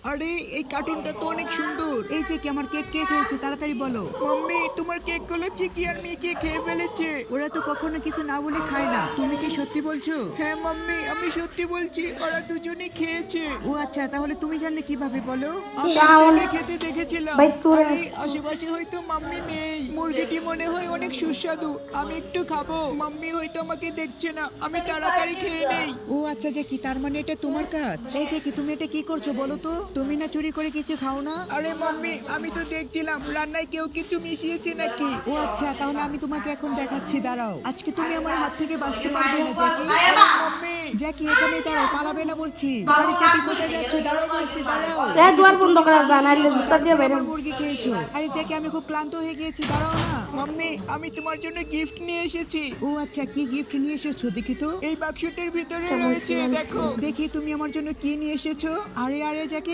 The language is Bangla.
আরে এই কার্টুনটা তো অনেক সুন্দর। এই যে কি আমার কেক কে খেয়েছে তাড়াতাড়ি বলো। মাম্মি তোমার কেক গুলো চিকি আর মিকি খেয়ে ফেলেছে। ওরা তো কখনো কিছু না বলে খায় না, তুমি কি সত্যি বলছো? হ্যাঁ মাম্মি আমি সত্যি বলছি, ওরা দুজনেই খেয়েছে। ও আচ্ছা, তাহলে তুমি জানলে কিভাবে বলো? আমি শাওন ওদেরকে খেতে দেখেছিলাম। ভাই তোরা আরে আশেপাশে হয়তো মাম্মি নেই। মুরগিটি মনে হয় অনেক সুস্বাদু, আমি একটু খাবো। মাম্মি হয়তো আমাকে দেখছে না, আমি তাড়াতাড়ি খেয়ে নেই। ও আচ্ছা যে কি, তার মানে এটা তোমার কাজ? এই যে কি তুমি এটা কি করছো বলো তো? তুমি না চুরি করে কিছু খাও না? আরে মাম্মি আমি তো দেখছিলাম রান্নায় কেউ কিছু মিশিয়েছে নাকি। ও আচ্ছা, তাহলে আমি তোমাকে এখন দেখাচ্ছি, দাঁড়াও। আজকে তুমি আমার হাত থেকে বাঁচতে পারবে না জ্যাকি। আরে মাম্মি জ্যাকি এখানে দাঁড়াও, পালাবে না বলছি। আরে জ্যাকি কোথায় যাচ্ছ? দাঁড়াও বলছি, দাঁড়াও। দুয়ার বন্ধ করা যায় নাহলে জুতা দিয়ে বাইরে। আমার মুরগি খেয়েছো। আরে জ্যাকি আমি খুব ক্লান্ত হয়ে গিয়েছি, দাঁড়াও না। মাম্মি আমি তোমার জন্য গিফট নিয়ে এসেছি। ও আচ্ছা, কি গিফট নিয়ে এসেছো দেখি তো। এই বাক্সটির ভিতরে রয়েছে, দেখো। দেখি তুমি আমার জন্য কি নিয়ে এসেছো। আরে আরে জ্যাকি